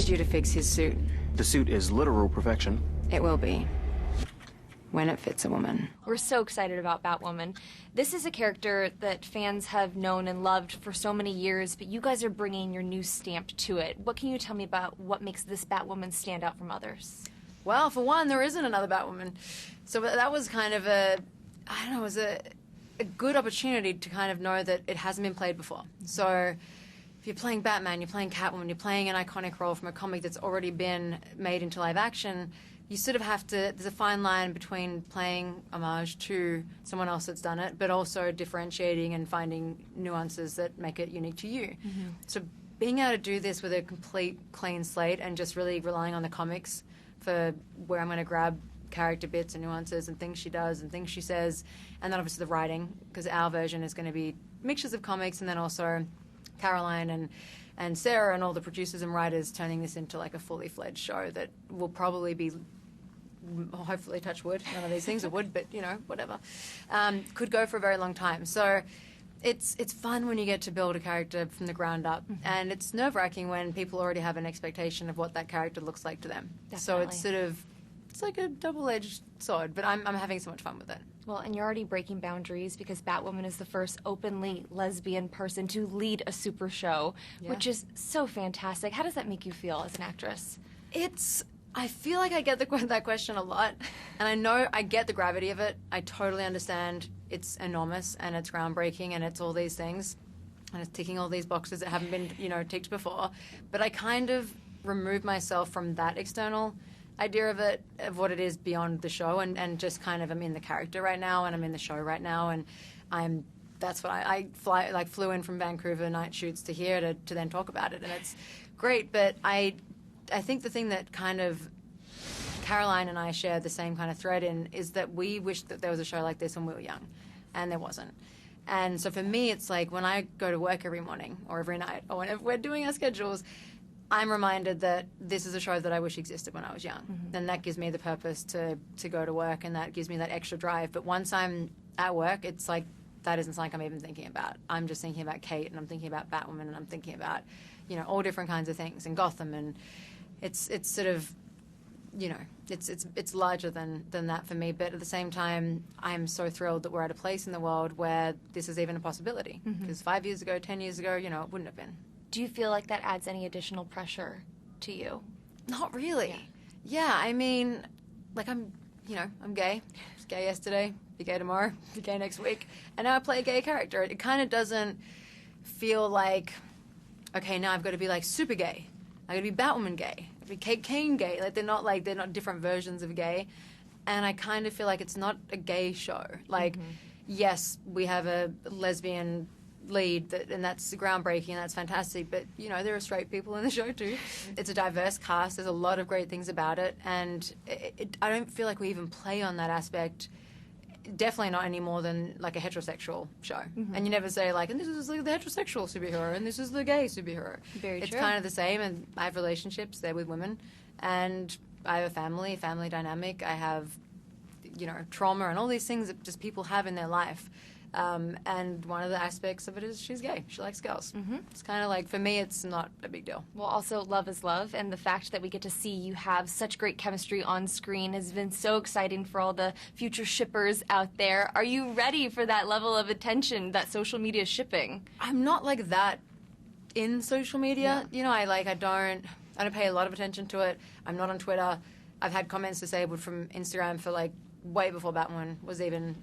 need you to fix his suit. The suit is literal perfection. It will be. When it fits a woman. We're so excited about Batwoman. This is a character that fans have known and loved for so many years, but you guys are bringing your new stamp to it. What can you tell me about what makes this Batwoman stand out from others? Well, for one, there isn't another Batwoman. So that was kind of a good opportunity to kind of know that it hasn't been played before. So if you're playing Batman, you're playing Catwoman, you're playing an iconic role from a comic that's already been made into live action, you sort of have to, there's a fine line between playing homage to someone else that's done it, but also differentiating and finding nuances that make it unique to you. Mm-hmm. So being able to do this with a complete clean slate and just really relying on the comics for where I'm going to grab character bits and nuances and things she does and things she says, and then obviously the writing, because our version is going to be mixtures of comics and then also Caroline and Sarah and all the producers and writers turning this into like a fully fledged show that will probably be, hopefully, touch wood, none of these things are wood, but you know, whatever, could go for a very long time. So it's fun when you get to build a character from the ground up, mm-hmm. and it's nerve-wracking when people already have an expectation of what that character looks like to them. Definitely. So it's sort of, it's like a double-edged sword, but I'm having so much fun with it. Well, and you're already breaking boundaries because Batwoman is the first openly lesbian person to lead a super show, which is so fantastic. How does that make you feel as an actress? I feel like I get that question a lot, and I know I get the gravity of it. I totally understand it's enormous, and it's groundbreaking, and it's all these things, and it's ticking all these boxes that haven't been, ticked before. But I kind of remove myself from that external idea of it, of what it is beyond the show, and just kind of am in the character right now, and I'm in the show right now, and that's what I flew in from Vancouver night shoots to here to then talk about it, and it's great. But I think the thing that kind of Caroline and I share the same kind of thread in is that we wish that there was a show like this when we were young, and there wasn't. And so for me, it's like when I go to work every morning or every night or whenever we're doing our schedules, I'm reminded that this is a show that I wish existed when I was young. Mm-hmm. And that gives me the purpose to go to work, and that gives me that extra drive. But once I'm at work, it's like that isn't something I'm even thinking about. I'm just thinking about Kate, and I'm thinking about Batwoman, and I'm thinking about, all different kinds of things, and Gotham, and it's sort of, it's larger than that for me. But at the same time, I'm so thrilled that we're at a place in the world where this is even a possibility. Because 5 years ago, 10 years ago, it wouldn't have been. Do you feel like that adds any additional pressure to you? Not really. Yeah, I mean, like I'm gay. I was gay yesterday, be gay tomorrow, be gay next week. And now I play a gay character. It kind of doesn't feel like, okay, now I've got to be like super gay. I got to be Batwoman gay. I be Kate Kane gay. Like they're not different versions of gay. And I kind of feel like it's not a gay show. Like, yes, we have a lesbian lead, and that's groundbreaking, and that's fantastic, but there are straight people in the show too. It's a diverse cast. There's a lot of great things about it, and I don't feel like we even play on that aspect, definitely not any more than like a heterosexual show. And you never say like, and this is like the heterosexual superhero and this is the gay superhero. Very true. It's kind of the same, and I have relationships there with women, and I have a family dynamic. I have trauma and all these things that just people have in their life. And one of the aspects of it is she's gay. She likes girls. It's kind of like, for me, it's not a big deal. Well, also, love is love, and the fact that we get to see you have such great chemistry on screen has been so exciting for all the future shippers out there. Are you ready for that level of attention, that social media shipping? I'm not like that in social media. Yeah. I don't pay a lot of attention to it. I'm not on Twitter. I've had comments disabled from Instagram for like way before Batwoman was even,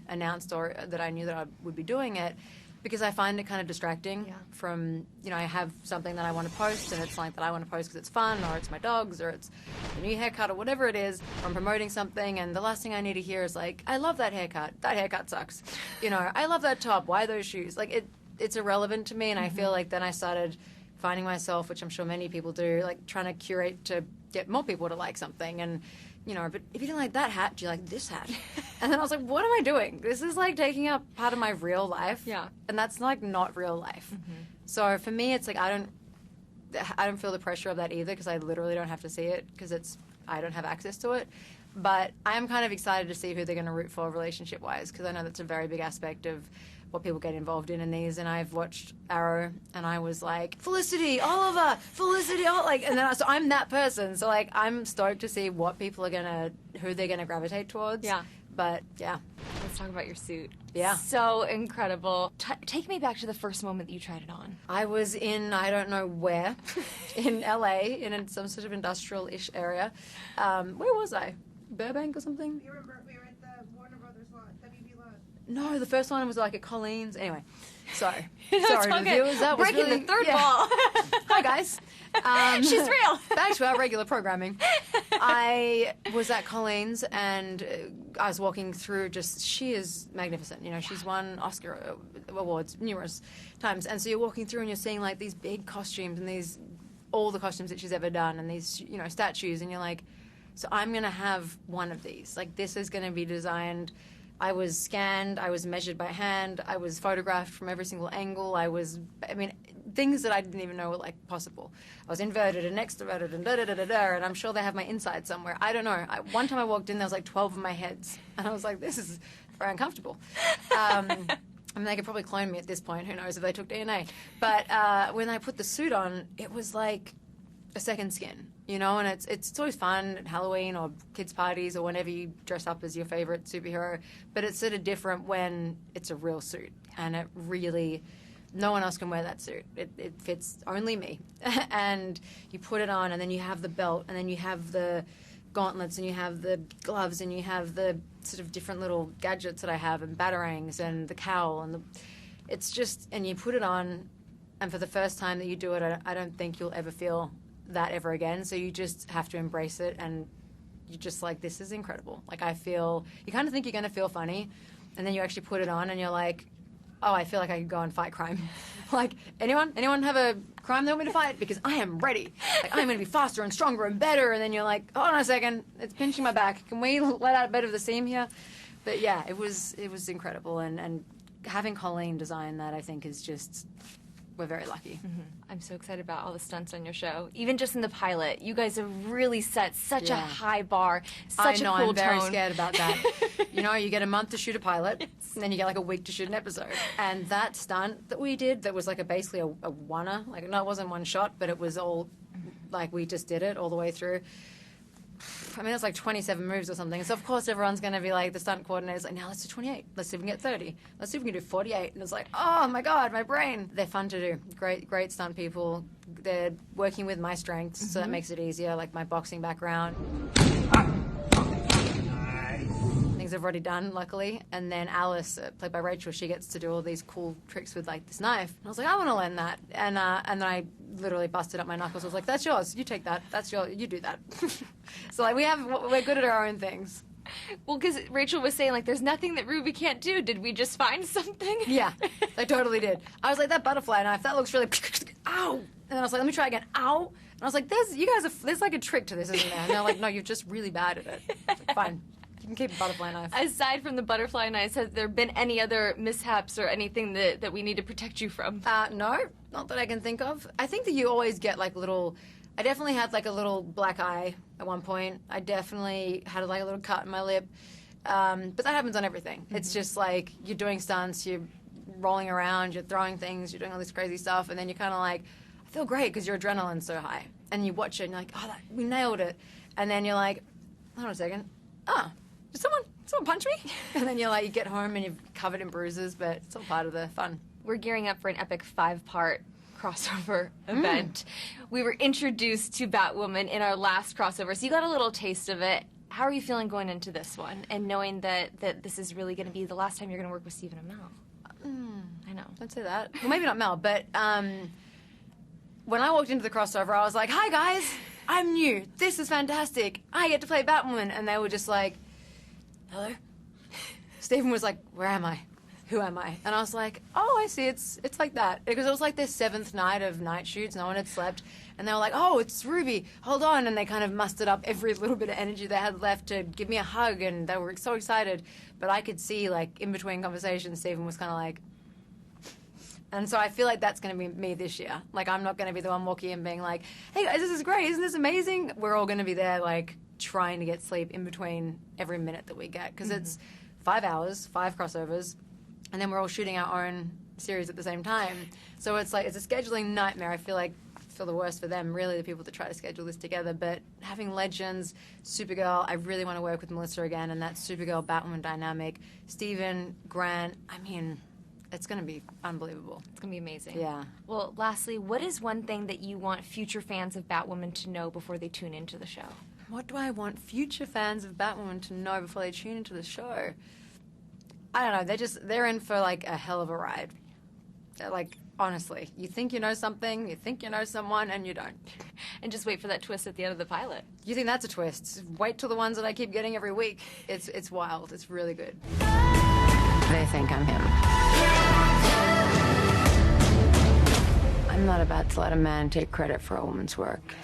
announced, or that I knew that I would be doing it, because I find it kind of distracting from, I have something that I want to post, and it's like that I want to post because it's fun, or it's my dogs, or it's a new haircut, or whatever it is, or I'm promoting something, and the last thing I need to hear is like, I love that haircut sucks. I love that top, why those shoes? Like, it's irrelevant to me, and I feel like then I started finding myself, which I'm sure many people do, like trying to curate to get more people to like something, and but if you didn't like that hat, do you like this hat? And then I was like, what am I doing? This is like taking up part of my real life. Yeah. And that's like not real life. So for me, it's like I don't feel the pressure of that either, because I literally don't have to see it, because I don't have access to it. But I'm kind of excited to see who they're going to root for relationship-wise, because I know that's a very big aspect of what people get involved in these, and I've watched Arrow, and I was like, Felicity, Oliver, Felicity, like, and then so I'm that person. So like, I'm stoked to see what people are who they're gonna gravitate towards. Yeah. But yeah. Let's talk about your suit. Yeah. So incredible. Take me back to the first moment that you tried it on. I was in, I don't know where, in LA, in some sort of industrial-ish area. Where was I? Burbank or something? We were at the Warner Brothers lot, WB lot. No, the first one was like at Colleen's. Anyway, sorry. It's Sorry to the okay. viewers. That was Breaking really, the third yeah. wall. Hi, guys. She's real. Back to our regular programming. I was at Colleen's, and I was walking through she is magnificent. You know, she's won Oscar awards numerous times. And so you're walking through and you're seeing like these big costumes and all the costumes that she's ever done and these, you know, statues. And you're like, so I'm going to have one of these. Like, this is going to be designed. I was scanned, I was measured by hand, I was photographed from every single angle, things that I didn't even know were, like, possible. I was inverted and extroverted and da-da-da-da-da, and I'm sure they have my inside somewhere. I don't know. One time I walked in, there was, like, 12 of my heads, and I was like, this is very uncomfortable. They could probably clone me at this point. Who knows if they took DNA. But when I put the suit on, it was like a second skin. You know, and it's always fun at Halloween or kids' parties or whenever you dress up as your favorite superhero. But it's sort of different when it's a real suit, and it really, no one else can wear that suit. It fits only me. And you put it on, and then you have the belt, and then you have the gauntlets, and you have the gloves, and you have the sort of different little gadgets that I have, and batarangs, and the cowl, and it's just, and you put it on, and for the first time that you do it, I don't think you'll ever feel that ever again. So you just have to embrace it, and you're just like, this is incredible. Like, you kind of think you're going to feel funny, and then you actually put it on and you're like, oh, I feel like I could go and fight crime. Like, anyone have a crime they want me to fight? Because I am ready. Like, I'm going to be faster and stronger and better. And then you're like, hold on a second, it's pinching my back. Can we let out a bit of the seam here? But yeah, it was incredible. And having Colleen design that, I think, is just, we're very lucky. Mm-hmm. I'm so excited about all the stunts on your show. Even just in the pilot, you guys have really set such a high bar, such a cool I'm very tone. scared about that. You know, you get a month to shoot a pilot, and then you get like a week to shoot an episode. And that stunt that we did, that was like basically a one-er, like, no, it wasn't one shot, but it was all, like, we just did it all the way through. I mean, it's like 27 moves or something. So, of course, everyone's going to be like, the stunt coordinator's like, now let's do 28. Let's see if we can get 30. Let's see if we can do 48. And it's like, oh, my God, my brain. They're fun to do. Great stunt people. They're working with my strengths, so that makes it easier, like my boxing background. Things I've already done, luckily. And then Alice, played by Rachel, she gets to do all these cool tricks with, like, this knife. And I was like, I want to learn that. And then I literally busted up my knuckles. I was like, that's yours. You take that. That's yours. You do that. So, like, we're good at our own things. Well, because Rachel was saying, like, there's nothing that Ruby can't do. Did we just find something? Yeah, I totally did. I was like, that butterfly knife, that looks really, ow. And then I was like, let me try again, ow. And I was like, there's like a trick to this, isn't there? And they're like, no, you're just really bad at it. I was like, fine. You can keep a butterfly knife. Aside from the butterfly knives, has there been any other mishaps or anything that we need to protect you from? No, not that I can think of. I think that you always get like I definitely had like a little black eye at one point. I definitely had like a little cut in my lip. But that happens on everything. Mm-hmm. It's just like you're doing stunts, you're rolling around, you're throwing things, you're doing all this crazy stuff, and then you're kind of like, I feel great because your adrenaline's so high. And you watch it and you're like, oh, we nailed it. And then you're like, hold on a second. Did someone punch me? And then you get home and you're covered in bruises, but it's all part of the fun. We're gearing up for an epic 5-part crossover event. We were introduced to Batwoman in our last crossover, so you got a little taste of it. How are you feeling going into this one, and knowing that this is really going to be the last time you're going to work with Stephen and Mel? I know. Don't say that. Well, maybe not Mel, but when I walked into the crossover, I was like, hi, guys. I'm new. This is fantastic. I get to play Batwoman. And they were just like, hello? Stephen was like, where am I? Who am I? And I was like, oh, I see. It's like that. Because it was like their 7th night of night shoots. No one had slept. And they were like, oh, it's Ruby. Hold on. And they kind of mustered up every little bit of energy they had left to give me a hug. And they were so excited. But I could see, like, in between conversations, Stephen was kind of like... And so I feel like that's going to be me this year. Like, I'm not going to be the one walking in being like, hey, guys, this is great. Isn't this amazing? We're all going to be there, like, trying to get sleep in between every minute that we get. Because it's 5 hours, 5 crossovers. and then we're all shooting our own series at the same time. So it's like, it's a scheduling nightmare. I feel the worst for them, really, the people that try to schedule this together. But having Legends, Supergirl, I really want to work with Melissa again, and that Supergirl Batwoman dynamic. Steven, Grant, I mean, it's going to be unbelievable. It's going to be amazing. Yeah. Well, lastly, what is one thing that you want future fans of Batwoman to know before they tune into the show? What do I want future fans of Batwoman to know before they tune into the show? I don't know. They're in for like a hell of a ride. Like, honestly, you think you know something, you think you know someone, and you don't. And just wait for that twist at the end of the pilot. You think that's a twist? Wait till the ones that I keep getting every week. It's wild. It's really good. They think I'm him. I'm not about to let a man take credit for a woman's work.